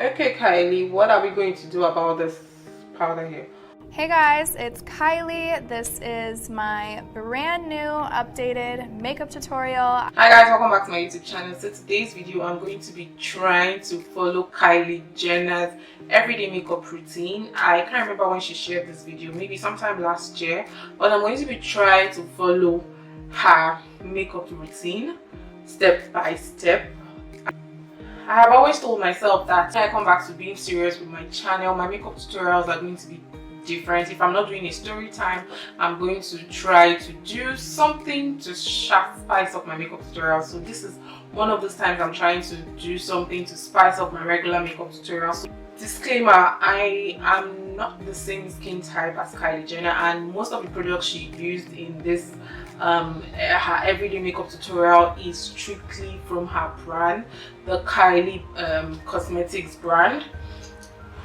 Okay, Kylie, what are we going to do about this powder here? Hey guys, it's Kylie. This is my brand new updated makeup tutorial. Hi guys, welcome back to my YouTube channel. So today's video I'm going to be trying to follow Kylie Jenner's everyday makeup routine. I can't remember when she shared this video, maybe sometime last year, but I'm going to be trying to follow her makeup routine step by step. I have always told myself that when I come back to being serious with my channel, my makeup tutorials are going to be different. If I'm not doing a story time, I'm going to try to do something to spice up my makeup tutorial. So this is one of those times I'm trying to do something to spice up my regular makeup tutorial. So disclaimer, I am not the same skin type as Kylie Jenner, and most of the products she used in this her everyday makeup tutorial is strictly from her brand, the Kylie Cosmetics brand.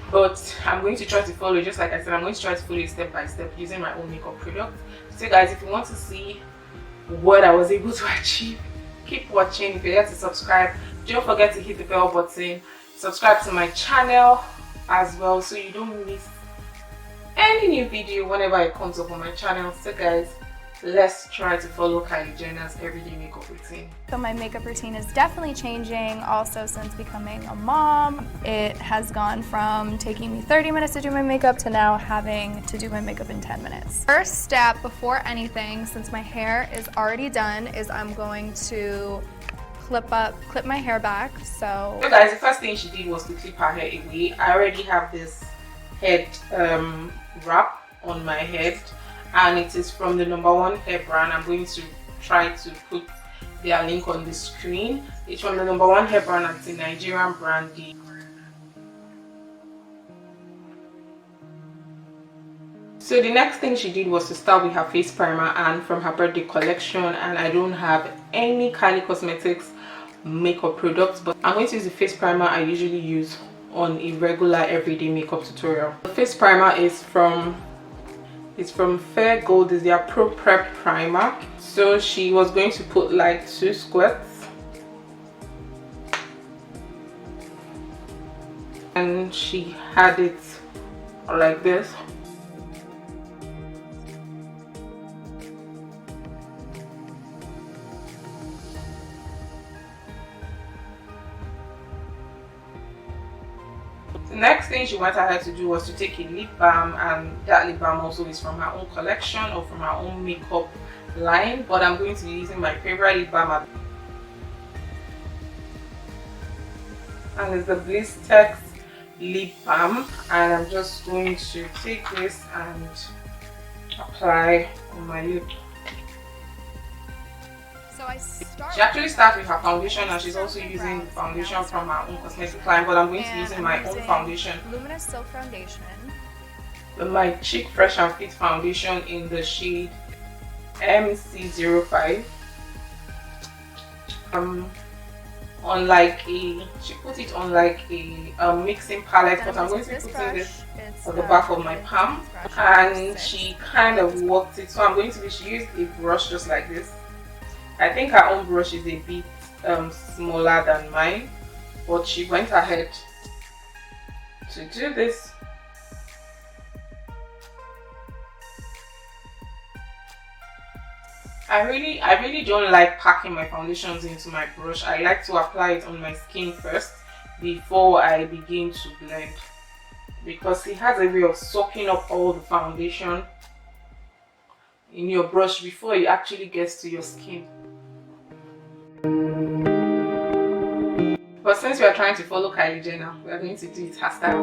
But I'm going to try to follow, just like I said, I'm going to try to follow it step by step using my own makeup product. So guys, if you want to see what I was able to achieve, keep watching. If you're yet to subscribe, don't forget to hit the bell button, subscribe to my channel as well so you don't miss any new video whenever it comes up on my channel. So guys, let's try to follow Kylie Jenner's everyday makeup routine. So my makeup routine is definitely changing also since becoming a mom. It has gone from taking me 30 minutes to do my makeup to now having to do my makeup in 10 minutes. First step before anything, since my hair is already done, is I'm going to clip my hair back. So guys, the first thing she did was to clip her hair away. I already have this head wrap on my head, and it is from the #1 hair brand. I'm going to try to put their link on the screen. It's from the #1 hair brand, and it's a Nigerian brand. So the next thing she did was to start with her face primer, and from her birthday collection, and I don't have any Kylie Cosmetics makeup products, but I'm going to use the face primer I usually use on a regular everyday makeup tutorial. The face primer is from Fair Gold. Is their Pro Prep primer. So she was going to put like 2 squirts, and she had it like this. The next thing she went ahead to do was to take a lip balm, and that lip balm also is from her own collection or from her own makeup line, but I'm going to be using my favorite lip balm, and it's the Bliss Tex lip balm, and I'm just going to take this and apply on my lip. She actually starts with her foundation, and she's also using the foundation from her own cosmetic line, but I'm going to be using my own foundation. Luminous Silk Foundation. My Cheek Fresh and Fit foundation in the shade MC05. She put it on like a mixing palette, but I'm going to be putting this on the back of my palm, and she kind of worked it. So I'm going to be, she used a brush just like this. I think her own brush is a bit smaller than mine, but she went ahead to do this. I really don't like packing my foundations into my brush. I like to apply it on my skin first before I begin to blend, because it has a way of soaking up all the foundation in your brush before it actually gets to your skin. But since we are trying to follow Kylie Jenner, we are going to do it her style.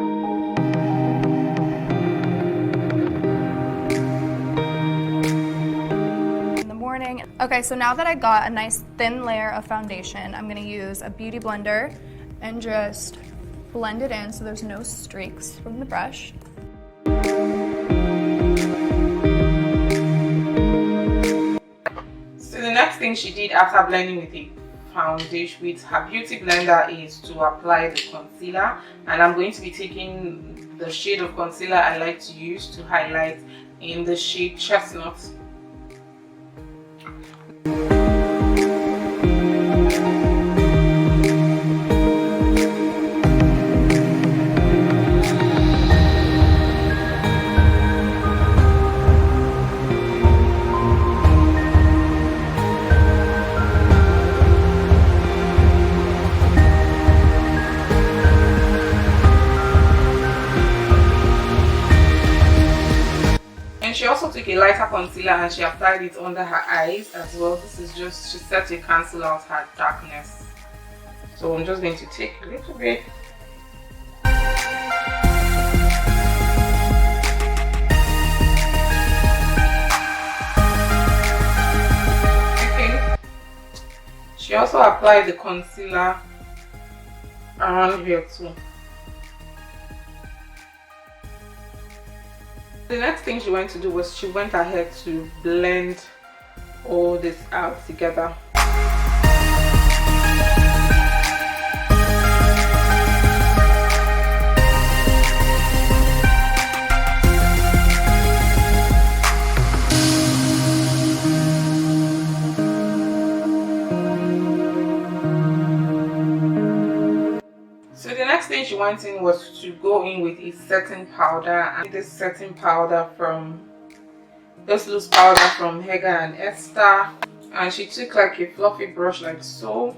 In the morning. Okay, so now that I got a nice thin layer of foundation, I'm gonna use a beauty blender and just blend it in so there's no streaks from the brush. So the next thing she did after blending with the foundation with her beauty blender is to apply the concealer, and I'm going to be taking the shade of concealer I like to use to highlight in the shade Chestnut. also took a lighter concealer and she applied it under her eyes as well. This is just, she said, to cancel out her darkness. So I'm just going to take a little bit. Okay. She also applied the concealer around here too. The next thing she went to do was she went ahead to blend all this out together. So the next thing she went in was to go in with a setting powder, and this setting powder from this loose powder from Hega and Esther, and she took like a fluffy brush like so,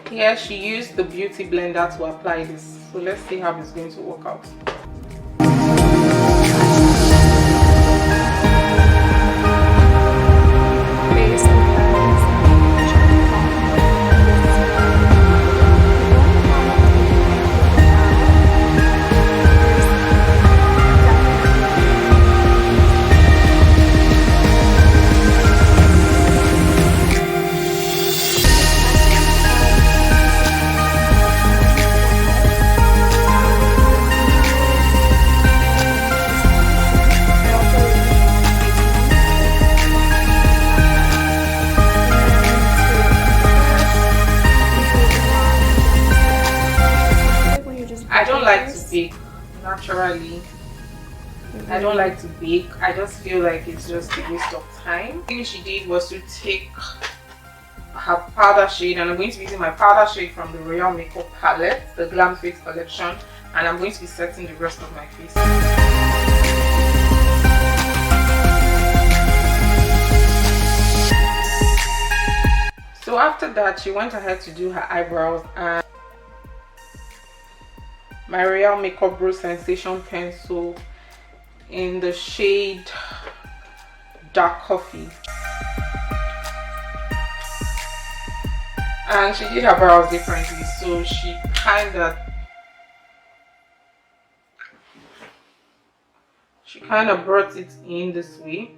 here she used the beauty blender to apply this. So let's see how it's going to work out. I don't like to bake naturally. I don't like to bake. I just feel like it's just a waste of time. The thing she did was to take her powder shade, and I'm going to be using my powder shade from the Royal Makeup palette, the Glam Face collection, and I'm going to be setting the rest of my face. So after that, she went ahead to do her eyebrows, and my Royal Makeup Brow Sensation pencil in the shade Dark Coffee. And she did her brows differently, so she kind of brought it in this way.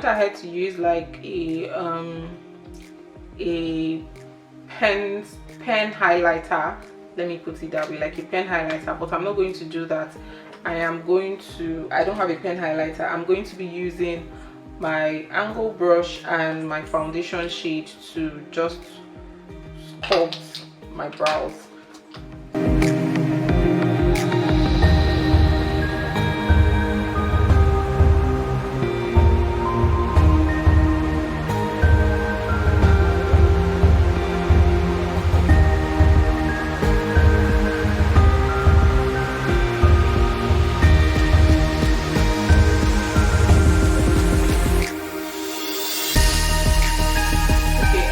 Ahead to use like a pen highlighter, let me put it that way, like a pen highlighter, but I'm not going to do that. I don't have a pen highlighter. I'm going to be using my angle brush and my foundation shade to just sculpt my brows.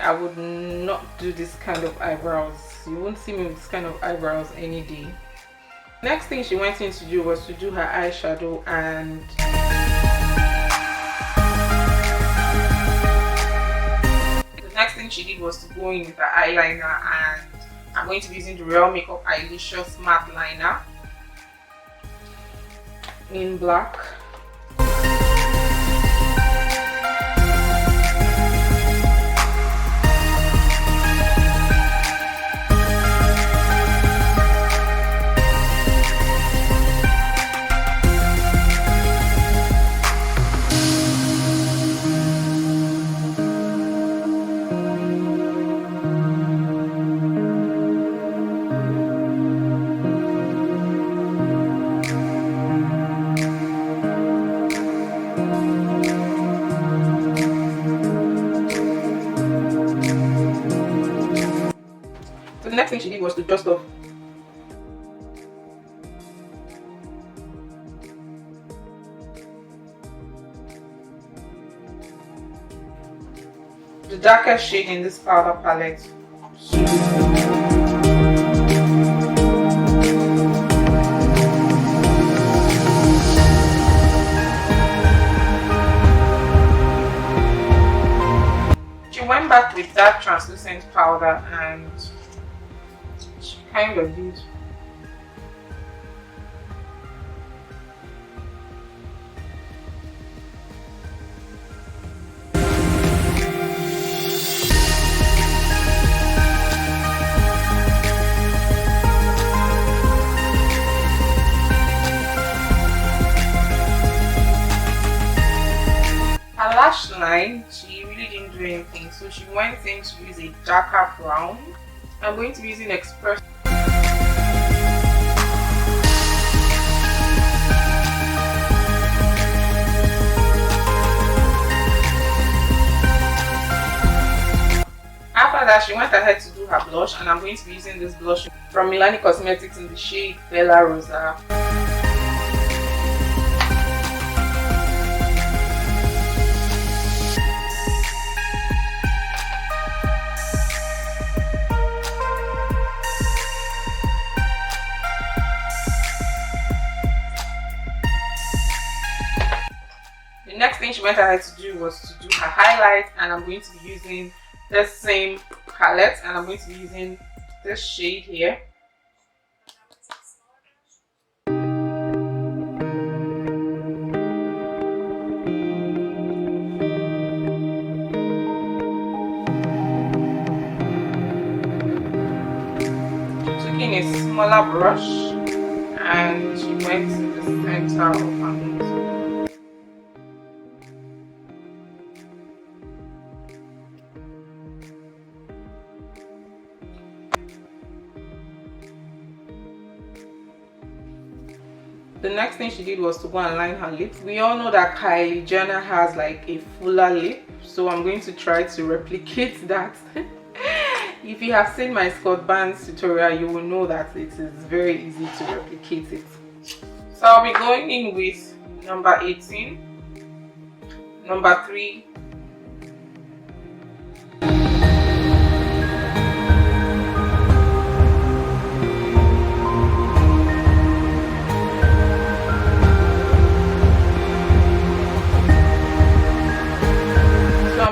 I would not do this kind of eyebrows. You won't see me with this kind of eyebrows any day. Next thing she went in to do was to do her eyeshadow, and the next thing she did was to go in with her eyeliner, and I'm going to be using the Real Makeup Eyelicious Matte Liner in black. next thing she did was to dust off the darkest shade in this powder palette. She went back with that translucent powder and she kind of did. Lash line, she really didn't do anything, so she went in to use a darker brown. I'm going to be using Express. After that, she went ahead to do her blush, and I'm going to be using this blush from Milani Cosmetics in the shade Bella Rosa. The next thing she went ahead to do was to do her highlight, and I'm going to be using the same palette, and I'm going to be using this shade here. Taking a smaller brush, and she went to the center of her nose. The next thing she did was to go and line her lips. We all know that Kylie Jenner has like a fuller lip, so I'm going to try to replicate that. If you have seen my Scott Barnes tutorial, you will know that it is very easy to replicate it. So I'll be going in with number 18, number 3,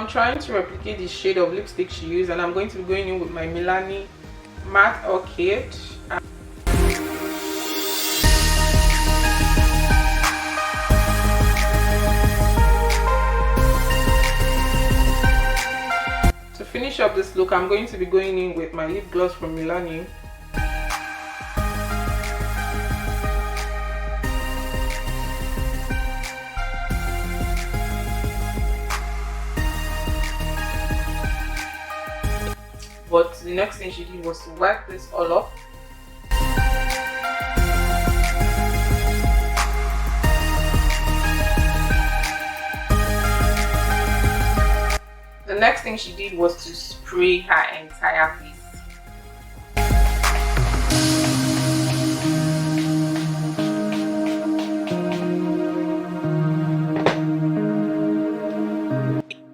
trying to replicate the shade of lipstick she used, and I'm going to be going in with my Milani Matte Orchid. To finish up this look, I'm going to be going in with my lip gloss from Milani. But the next thing she did was to wipe this all up. The next thing she did was to spray her entire face.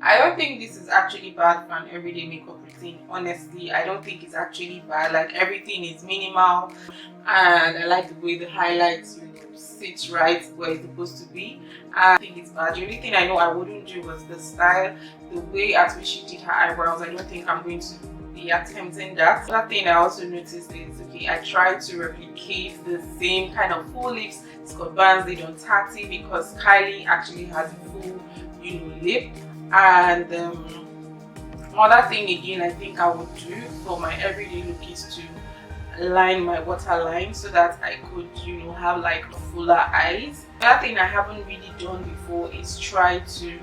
I don't think this is actually bad for an everyday makeup routine. Honestly, I don't think it's actually bad. Like, everything is minimal, and I like the way the highlights, sits right where it's supposed to be. I think it's bad. The only thing I know I wouldn't do was the style, the way at which she did her eyebrows. I don't think I'm going to be attempting that. Another thing I also noticed is, okay, I tried to replicate the same kind of full lips Scott Barnes did on Tati, because Kylie actually has a full, lip. And another thing again I think I would do for my everyday look is to line my waterline so that I could have like fuller eyes. Another thing I haven't really done before is try to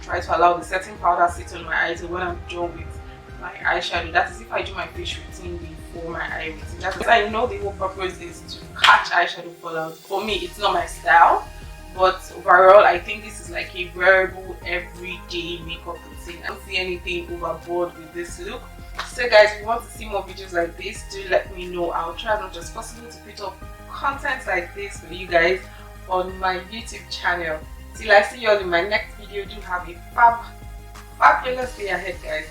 try to allow the setting powder sit on my eyes when I'm done with my eyeshadow. That is if I do my face routine before my eye routine. That's because I know the whole purpose is to catch eyeshadow fallout. For me, it's not my style. But overall, I think this is like a wearable everyday makeup routine. I don't see anything overboard with this look. So guys, if you want to see more videos like this, do let me know. I'll try as much as possible to put up content like this for you guys on my YouTube channel. Till I see you all in my next video, do have a fabulous day ahead, guys.